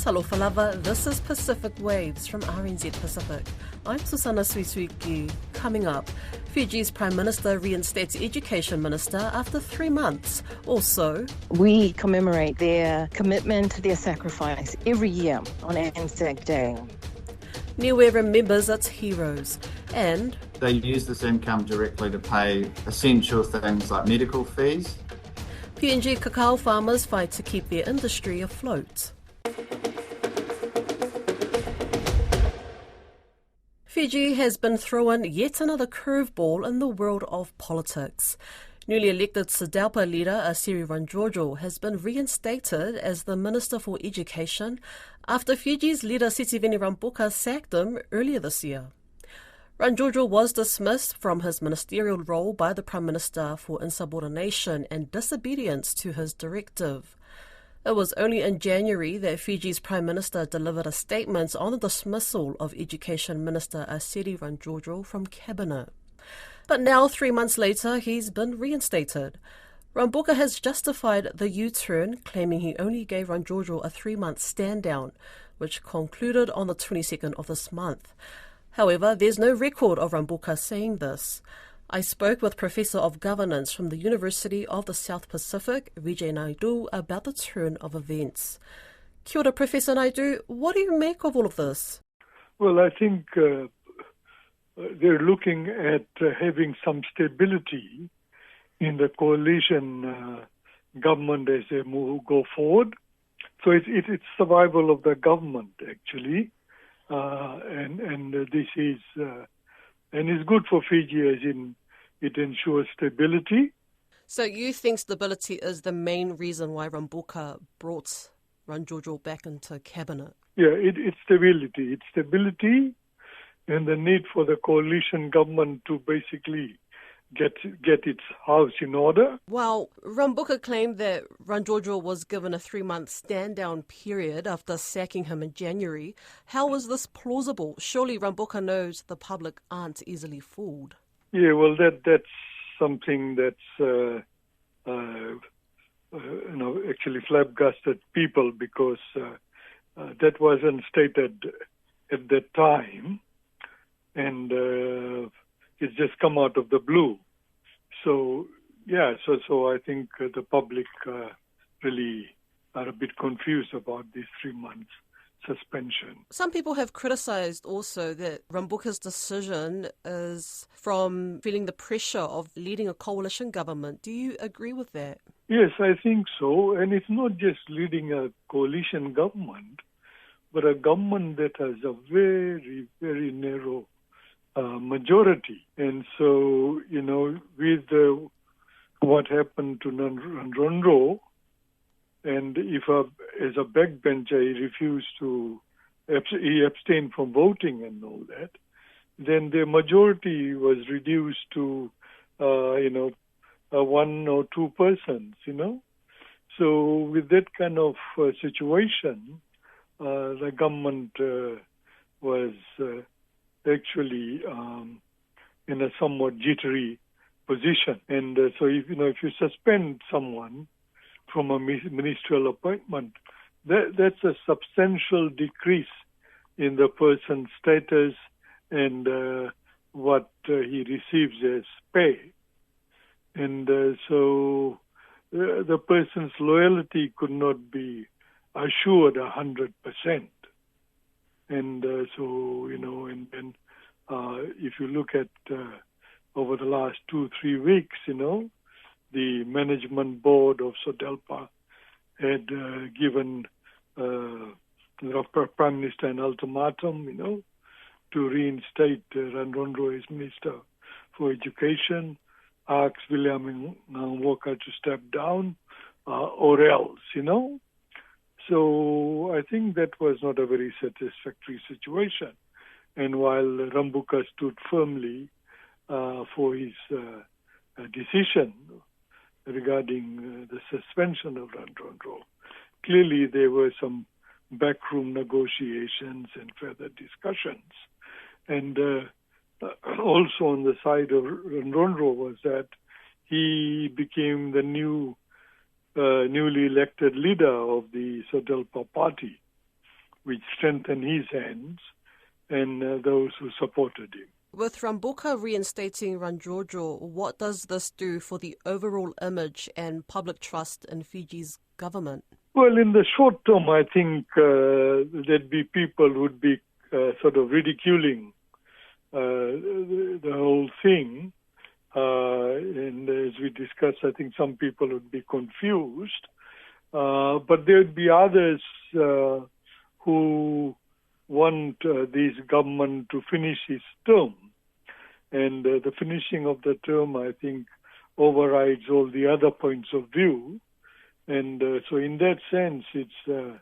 Talofa lava, this is Pacific Waves from RNZ Pacific. I'm Susana Suisuiki. Coming up, Fiji's Prime Minister reinstates Education Minister after 3 months. Also, we commemorate their commitment, their sacrifice every year on ANZAC Day. Niue remembers its heroes. And they use this income directly to pay essential things like medical fees. PNG cacao farmers fight to keep their industry afloat. Fiji has been thrown yet another curveball in the world of politics. Newly elected SODELPA leader Asiri Ranjojo has been reinstated as the Minister for Education after Fiji's leader Sitiveni Rabuka sacked him earlier this year. Ranjojo was dismissed from his ministerial role by the Prime Minister for insubordination and disobedience to his directive. It was only in January that Fiji's Prime Minister delivered a statement on the dismissal of Education Minister Asiri Ranjojo from Cabinet. But now, 3 months later, he's been reinstated. Rabuka has justified the U-turn, claiming he only gave Ranjojo a 3-month stand-down, which concluded on the 22nd of this month. However, there's no record of Rabuka saying this. I spoke with Professor of Governance from the University of the South Pacific, Vijay Naidu, about the turn of events. Kia ora, Professor Naidu. What do you make of all of this? Well, I think they're looking at having some stability in the coalition government as they go forward. So it's survival of the government, actually. And this is... and it's good for Fiji as in it ensures stability. So you think stability is the main reason why Rabuka brought Ranjojo back into cabinet? Yeah, it's stability. It's stability and the need for the coalition government to basically get its house in order. Well, Rabuka claimed that Ranjojo was given a 3-month stand-down period after sacking him in January. How is this plausible? Surely Rabuka knows the public aren't easily fooled. Yeah, well, that's something that's actually flabbergasted people because that wasn't stated at that time, and it's just come out of the blue. So, yeah, so I think the public really are a bit confused about this 3 months suspension. Some people have criticised also that Rabuka's decision is from feeling the pressure of leading a coalition government. Do you agree with that? Yes, I think so. And it's not just leading a coalition government, but a government that has a very, very narrow majority. And so, with what happened to Ranjojo, and if as a backbencher he refused he abstained from voting and all that, then the majority was reduced to, 1 or 2 persons, So with that kind of situation, the government was actually in a somewhat jittery position. And so if you suspend someone from a ministerial appointment, that's a substantial decrease in the person's status and what he receives as pay. And so the person's loyalty could not be assured 100%. And so, if you look at over the last 2-3 weeks, the management board of SODELPA had given the Prime Minister an ultimatum, to reinstate Ranjojo as Minister for Education, asked William Walker to step down, or else, So I think that was not a very satisfactory situation. And while Rabuka stood firmly for his decision regarding the suspension of Ranjojo, clearly there were some backroom negotiations and further discussions. And also on the side of Ranjojo was that he became the newly elected leader of the SODELPA party. which strengthened his hands and those who supported him. With Rambuka reinstating Rangiorgio, what does this do for the overall image and public trust in Fiji's government? Well, in the short term, I think there'd be people who would be sort of ridiculing the whole thing. And as we discussed, I think some people would be confused. But there would be others who want this government to finish its term. And the finishing of the term, I think, overrides all the other points of view. And so in that sense, it's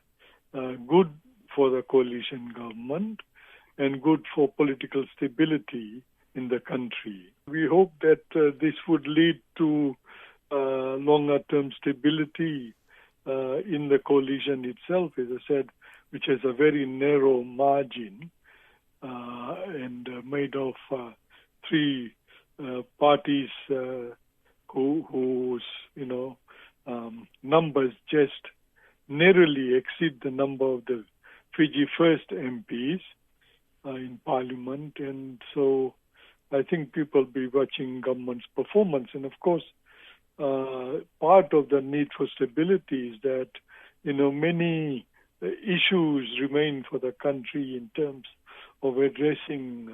good for the coalition government and good for political stability in the country. We hope that this would lead to longer-term stability in the coalition itself, as I said, which has a very narrow margin and made of three parties whose numbers just narrowly exceed the number of the Fiji First MPs in Parliament, and so I think people will be watching government's performance. And of course, part of the need for stability is that many issues remain for the country in terms of addressing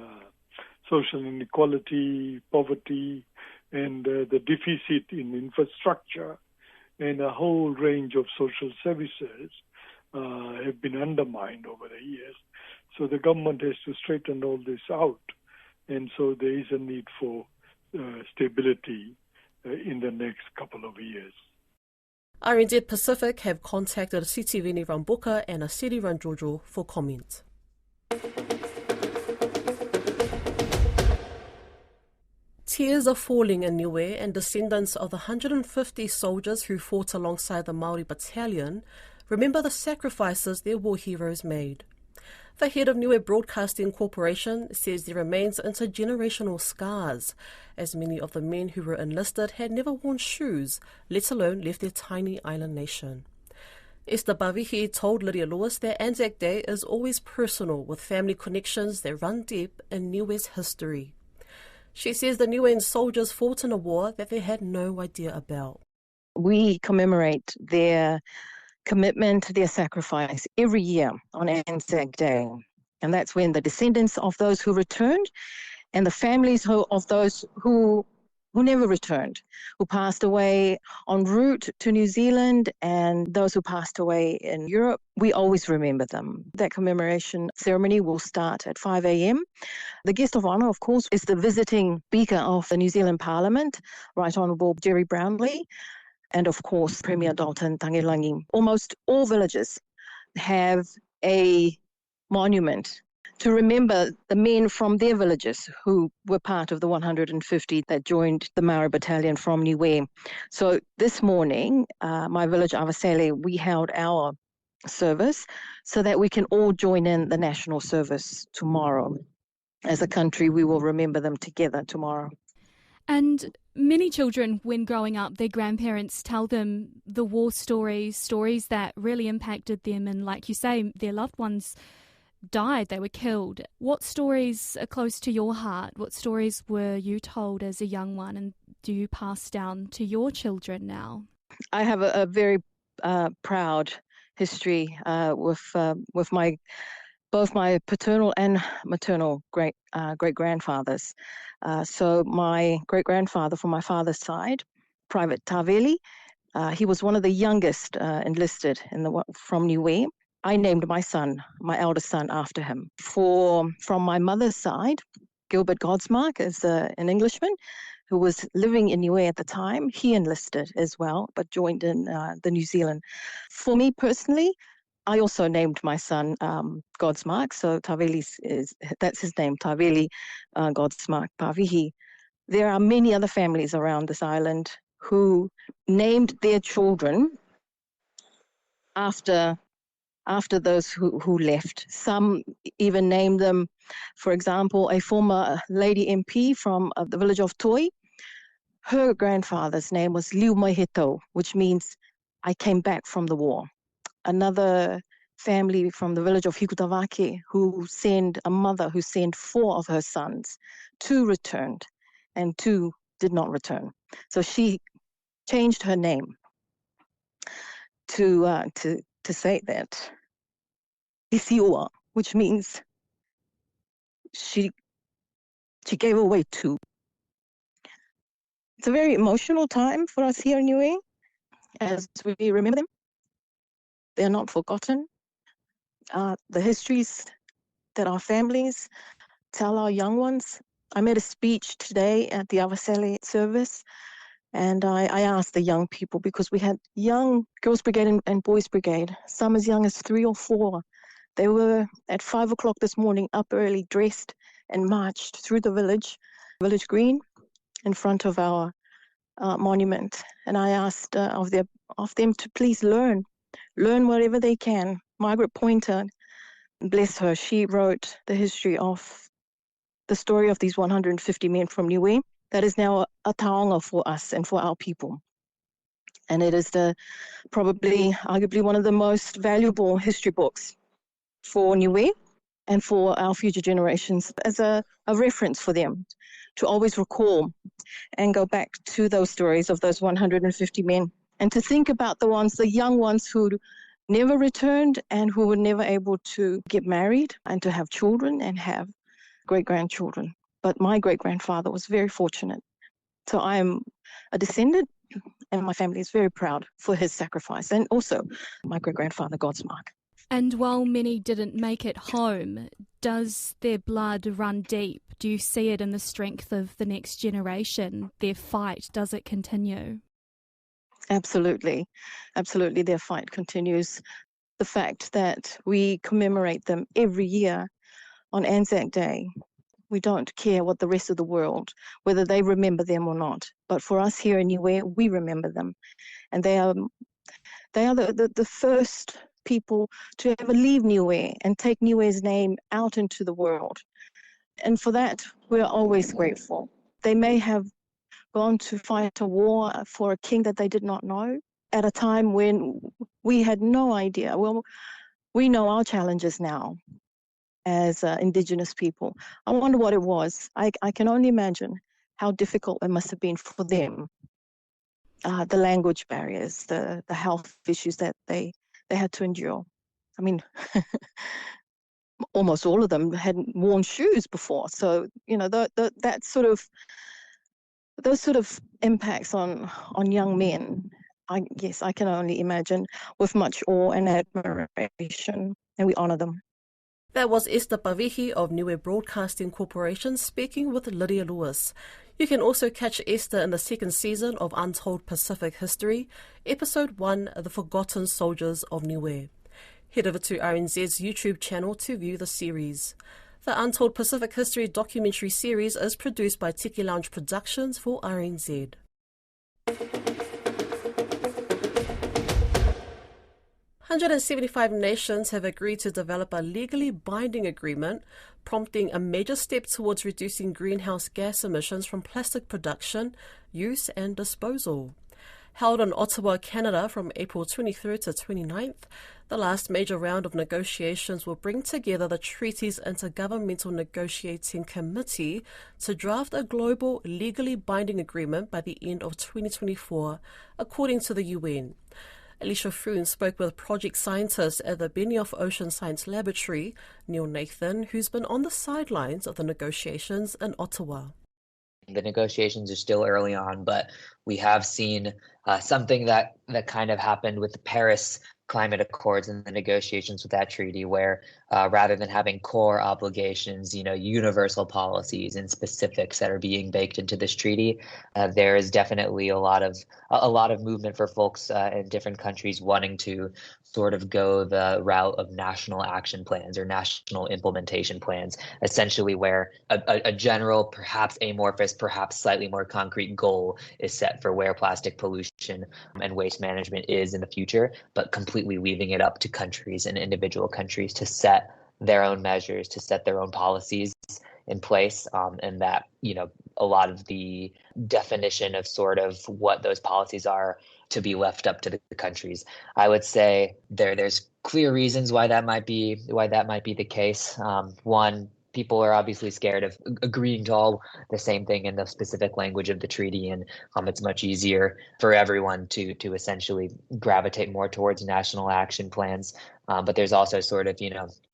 social inequality, poverty, and the deficit in infrastructure, and a whole range of social services have been undermined over the years. So the government has to straighten all this out, and so there is a need for stability in the next couple of years. RNZ Pacific have contacted Sitiveni Rambuka and Asiri Rangiorgio for comment. Tears are falling in Niue, and descendants of the 150 soldiers who fought alongside the Maori Battalion remember the sacrifices their war heroes made. The head of Niue Broadcasting Corporation says there remains intergenerational scars, as many of the men who were enlisted had never worn shoes, let alone left their tiny island nation. Esther Bavihi told Lydia Lewis that ANZAC Day is always personal, with family connections that run deep in Niue's history. She says the Niuean soldiers fought in a war that they had no idea about. We commemorate their commitment, their sacrifice every year on ANZAC Day. And that's when the descendants of those who returned and the families of those who never returned, who passed away en route to New Zealand, and those who passed away in Europe, we always remember them. That commemoration ceremony will start at 5 a.m. The guest of honour, of course, is the visiting Speaker of the New Zealand Parliament, Right Honourable Jerry Brownlee, and of course, Premier Dalton Tagelangi. Almost all villages have a monument to remember the men from their villages who were part of the 150 that joined the Maori Battalion from Niue. So this morning, my village, Avasele, we held our service so that we can all join in the national service tomorrow. As a country, we will remember them together tomorrow. And many children, when growing up, their grandparents tell them the war stories that really impacted them. And like you say, their loved ones died, they were killed. What stories are close to your heart? What stories were you told as a young one, and do you pass down to your children now? I have a very proud history with both my paternal and maternal great-grandfathers. So my great-grandfather from my father's side, Private Taveli, he was one of the youngest enlisted from Niue. I named my son, my eldest son, after him. From my mother's side, Gilbert Godsmark is an Englishman who was living in Niue at the time. He enlisted as well, but joined in the New Zealand. For me personally, I also named my son Godsmark, so Taveli that's his name, Taveli Godsmark Pavihi. There are many other families around this island who named their children after those who left. Some even named them, for example, a former lady MP from the village of Toi. Her grandfather's name was Liu Maiheto, which means I came back from the war. Another family from the village of Hikutawake a mother who sent 4 of her sons. 2 returned and 2 did not return. So she changed her name to say that Isiua, which means she gave away 2. It's a very emotional time for us here in Niue as we remember them. They're not forgotten. The histories that our families tell our young ones. I made a speech today at the Avasele service, and I asked the young people, because we had young girls' brigade and boys' brigade, some as young as 3 or 4. They were at 5 o'clock this morning, up early, dressed, and marched through the village green, in front of our monument. And I asked of them to please learn whatever they can. Margaret Poynter, bless her, she wrote the story of these 150 men from Niue. That is now a taonga for us and for our people. And it is arguably one of the most valuable history books for Niue and for our future generations, as a reference for them to always recall and go back to those stories of those 150 men, and to think about the young ones who never returned and who were never able to get married and to have children and have great-grandchildren. But my great-grandfather was very fortunate. So I am a descendant, and my family is very proud for his sacrifice, and also my great-grandfather, Godsmark. And while many didn't make it home, does their blood run deep? Do you see it in the strength of the next generation? Their fight, does it continue? Absolutely. Absolutely, their fight continues. The fact that we commemorate them every year on ANZAC Day, we don't care what the rest of the world, whether they remember them or not. But for us here in Niue, we remember them. And they are the first people to ever leave Niue and take Niue's name out into the world. And for that, we're always grateful. They may have gone to fight a war for a king that they did not know at a time when we had no idea. Well, we know our challenges now as Indigenous people. I wonder what it was. I can only imagine how difficult it must have been for them. The language barriers, the health issues that they had to endure. I mean, almost all of them hadn't worn shoes before. So, those sort of impacts on young men, I can only imagine, with much awe and admiration, and we honour them. That was Esther Pavihi of Niue Broadcasting Corporation speaking with Lydia Lewis. You can also catch Esther in the 2nd season of Untold Pacific History, Episode 1, The Forgotten Soldiers of Niue. Head over to RNZ's YouTube channel to view the series. The Untold Pacific History documentary series is produced by Tiki Lounge Productions for RNZ. 175 nations have agreed to develop a legally binding agreement, prompting a major step towards reducing greenhouse gas emissions from plastic production, use and disposal. Held in Ottawa, Canada from April 23rd to 29th, the last major round of negotiations will bring together the treaty's Intergovernmental Negotiating Committee to draft a global, legally binding agreement by the end of 2024, according to the UN. Alicia Froon spoke with project scientist at the Benioff Ocean Science Laboratory, Neil Nathan, who's been on the sidelines of the negotiations in Ottawa. The negotiations are still early on, but we have seen something that kind of happened with the Paris Climate Accords and the negotiations with that treaty, where rather than having core obligations, universal policies and specifics that are being baked into this treaty, there is definitely a lot of movement for folks in different countries wanting to sort of go the route of national action plans or national implementation plans, essentially where a general, perhaps amorphous, perhaps slightly more concrete goal is set for where plastic pollution and waste management is in the future, but completely leaving it up to countries and individual countries to set their own measures, to set their own policies in place, and that a lot of the definition of sort of what those policies are to be left up to the countries. I would say there's clear reasons why that might be the case. One, people are obviously scared of agreeing to all the same thing in the specific language of the treaty, and it's much easier for everyone to essentially gravitate more towards national action plans. But there's also sort of,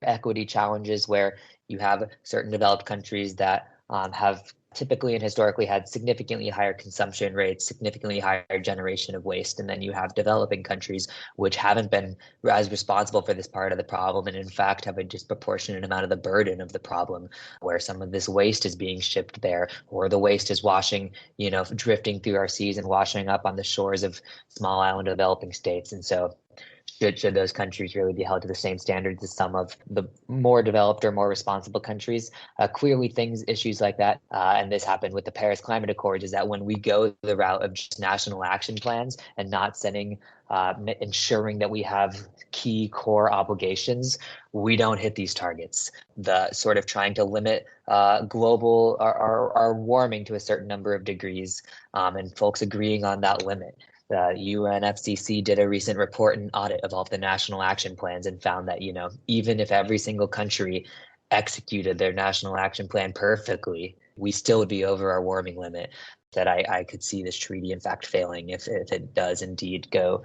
equity challenges where you have certain developed countries that have typically and historically had significantly higher consumption rates, significantly higher generation of waste. And then you have developing countries which haven't been as responsible for this part of the problem, and in fact have a disproportionate amount of the burden of the problem, where some of this waste is being shipped there, or the waste is washing, drifting through our seas and washing up on the shores of small island developing states. And so should those countries really be held to the same standards as some of the more developed or more responsible countries? Clearly, issues like that, and this happened with the Paris Climate Accords, is that when we go the route of just national action plans and not ensuring that we have key core obligations, we don't hit these targets. The sort of trying to limit global our warming to a certain number of degrees, and folks agreeing on that limit. The UNFCCC did a recent report and audit of all of the national action plans and found that, even if every single country executed their national action plan perfectly, we still would be over our warming limit. That I could see this treaty, in fact, failing if it does indeed go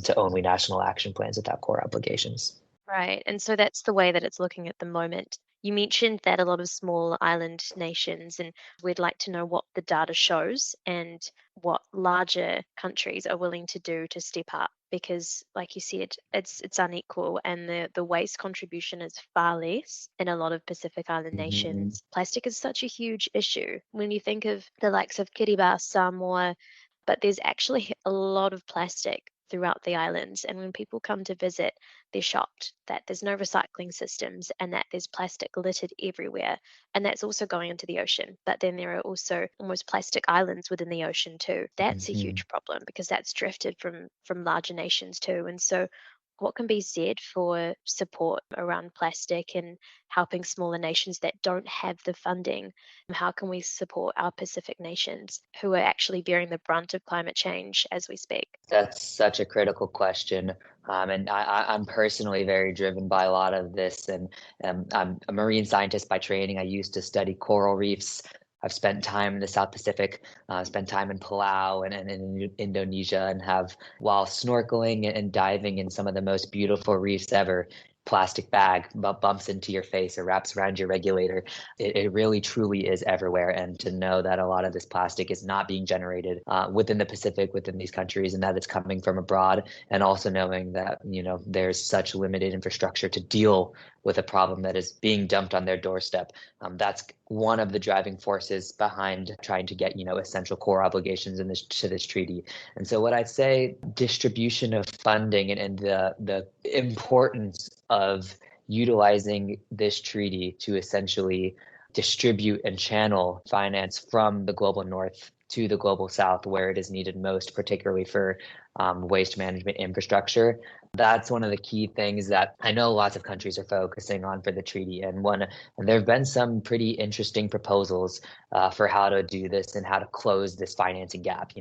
to only national action plans without core obligations. Right. And so that's the way that it's looking at the moment. You mentioned that a lot of small island nations, and we'd like to know what the data shows and what larger countries are willing to do to step up, because like you said, it's unequal, and the waste contribution is far less in a lot of Pacific Island nations. Plastic is such a huge issue when you think of the likes of Kiribati, Samoa, but there's actually a lot of plastic throughout the islands. And when people come to visit, they're shocked that there's no recycling systems and that there's plastic littered everywhere. And that's also going into the ocean. But then there are also almost plastic islands within the ocean too. That's a huge problem, because that's drifted from larger nations too. And so what can be said for support around plastic and helping smaller nations that don't have the funding? How can we support our Pacific nations who are actually bearing the brunt of climate change as we speak? That's such a critical question. And I'm personally very driven by a lot of this. And I'm a marine scientist by training. I used to study coral reefs. I've spent time in the South Pacific, spent time in Palau and in Indonesia, and have, while snorkeling and diving in some of the most beautiful reefs ever, plastic bag bumps into your face or wraps around your regulator. It really truly is everywhere. And to know that a lot of this plastic is not being generated within the Pacific, within these countries, and that it's coming from abroad, and also knowing that, there's such limited infrastructure to deal with a problem that is being dumped on their doorstep. That's one of the driving forces behind trying to get, essential core obligations to this treaty. And so what I'd say, distribution of funding and the importance of utilizing this treaty to essentially distribute and channel finance from the global north to the global south, where it is needed most, particularly for waste management infrastructure. That's one of the key things that I know lots of countries are focusing on for the treaty. And there have been some pretty interesting proposals for how to do this and how to close this financing gap.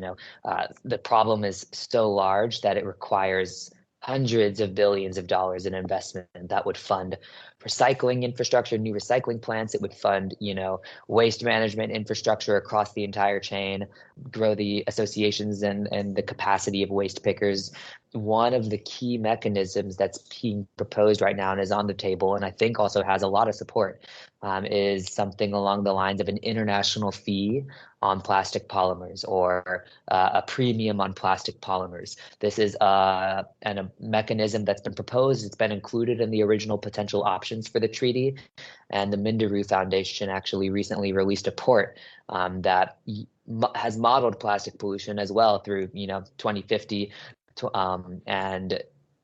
The problem is so large that it requires hundreds of billions of dollars in investment that would fund recycling infrastructure, new recycling plants. It would fund, waste management infrastructure across the entire chain, grow the associations and the capacity of waste pickers. One of the key mechanisms that's being proposed right now and is on the table, and I think also has a lot of support, is something along the lines of an international fee on plastic polymers, or a premium on plastic polymers. This is a mechanism that's been proposed. It's been included in the original potential options for the treaty. And the Minderoo Foundation actually recently released a report that has modeled plastic pollution as well through 2050, and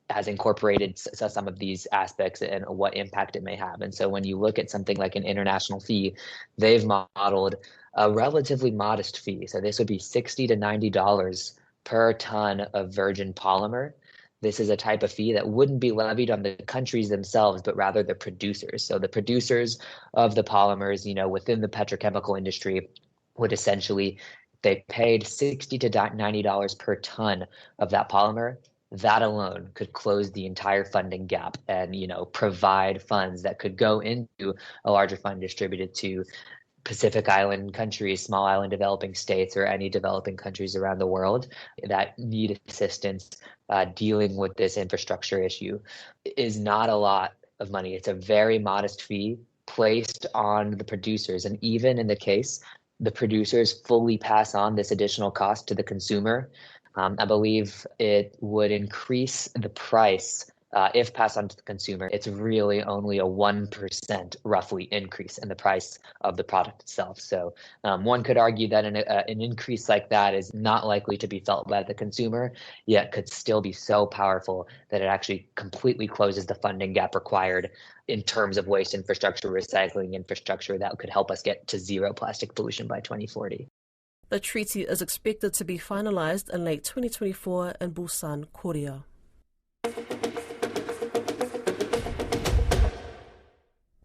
has incorporated some of these aspects and what impact it may have. And so when you look at something like an international fee, they've modeled a relatively modest fee. So this would be $60 to $90 per ton of virgin polymer. This is a type of fee that wouldn't be levied on the countries themselves, but rather the producers. So the producers of the polymers, within the petrochemical industry would essentially they paid $60 to $90 per ton of that polymer. That alone could close the entire funding gap and, provide funds that could go into a larger fund distributed to Pacific Island countries, small island developing states, or any developing countries around the world that need assistance dealing with this infrastructure issue. Is not a lot of money. It's a very modest fee placed on the producers. And even in the case the producers fully pass on this additional cost to the consumer, I believe it would increase the price. If passed on to the consumer, it's really only a 1% roughly increase in the price of the product itself. So one could argue that an increase like that is not likely to be felt by the consumer, yet could still be so powerful that it actually completely closes the funding gap required in terms of waste infrastructure, recycling infrastructure that could help us get to zero plastic pollution by 2040. The treaty is expected to be finalised in late 2024 in Busan, Korea.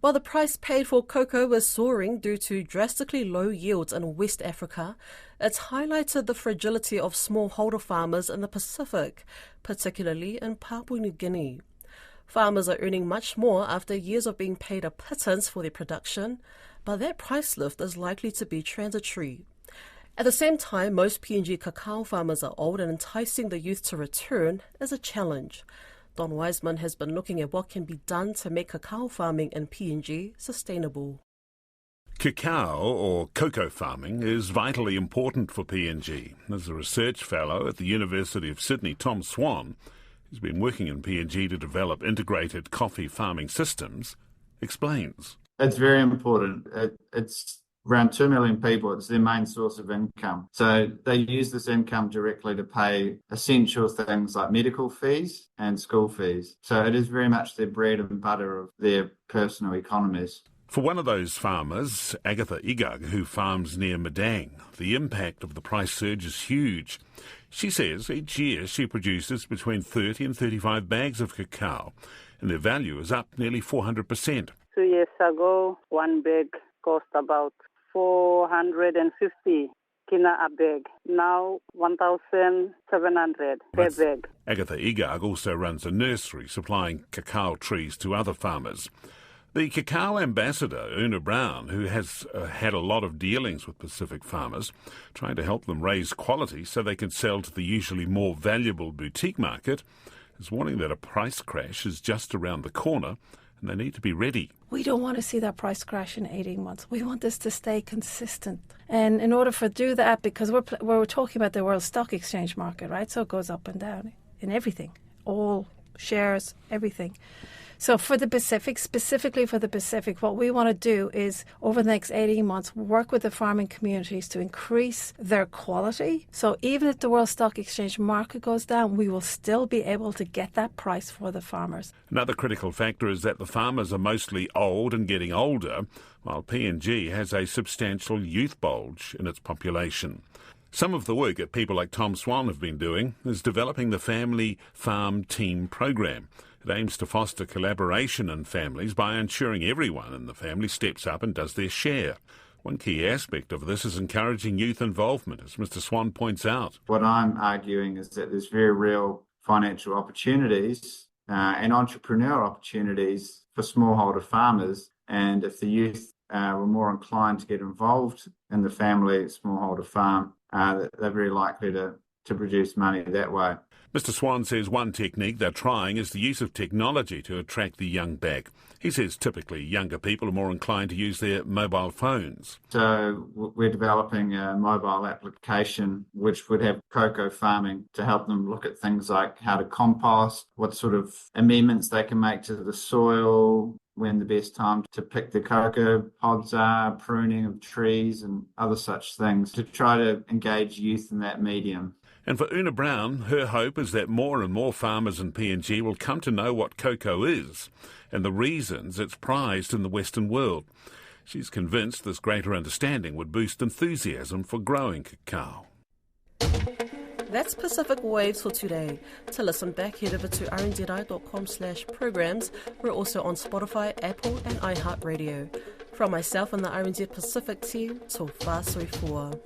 While the price paid for cocoa is soaring due to drastically low yields in West Africa, it's highlighted the fragility of smallholder farmers in the Pacific, particularly in Papua New Guinea. Farmers are earning much more after years of being paid a pittance for their production, but that price lift is likely to be transitory. At the same time, most PNG cacao farmers are old, and enticing the youth to return is a challenge. Don Wiseman has been looking at what can be done to make cacao farming in PNG sustainable. Cacao, or cocoa farming, is vitally important for PNG. As a research fellow at the University of Sydney, Tom Swan, who's been working in PNG to develop integrated coffee farming systems, explains. It's very important. It's around 2 million people. It's their main source of income. So they use this income directly to pay essential things like medical fees and school fees. So it is very much their bread and butter of their personal economies. For one of those farmers, Agatha Igag, who farms near Madang, the impact of the price surge is huge. She says each year she produces between 30 and 35 bags of cacao, and their value is up nearly 400%. 2 years ago, one bag cost about 450 kina a bag. Now 1,700 per bag. Agatha Igag also runs a nursery supplying cacao trees to other farmers. The cacao ambassador, Una Brown, who has had a lot of dealings with Pacific farmers, trying to help them raise quality so they can sell to the usually more valuable boutique market, is warning that a price crash is just around the corner and they need to be ready. We don't want to see that price crash in 18 months. We want this to stay consistent. And in order for do that, because we're talking about the World Stock Exchange market, right? So it goes up and down in everything, all shares, everything. So for the Pacific, specifically for the Pacific, what we want to do is over the next 18 months, work with the farming communities to increase their quality. So even if the World Stock Exchange market goes down, we will still be able to get that price for the farmers. Another critical factor is that the farmers are mostly old and getting older, while PNG has a substantial youth bulge in its population. Some of the work that people like Tom Swan have been doing is developing the Family Farm Team program. It aims to foster collaboration in families by ensuring everyone in the family steps up and does their share. One key aspect of this is encouraging youth involvement, as Mr. Swan points out. What I'm arguing is that there's very real financial opportunities and entrepreneurial opportunities for smallholder farmers, and if the youth were more inclined to get involved in the family smallholder farm, they're very likely to produce money that way. Mr. Swan says one technique they're trying is the use of technology to attract the young back. He says typically younger people are more inclined to use their mobile phones. So we're developing a mobile application which would have cocoa farming to help them look at things like how to compost, what sort of amendments they can make to the soil, when the best time to pick the cocoa pods are, pruning of trees and other such things, to try to engage youth in that medium. And for Una Brown, her hope is that more and more farmers in PNG will come to know what cocoa is and the reasons it's prized in the Western world. She's convinced this greater understanding would boost enthusiasm for growing cacao. That's Pacific Waves for today. To listen back, head over to rnzi.com/programs. We're also on Spotify, Apple and iHeartRadio. From myself and the RNZ Pacific team, tō whāsoi fua.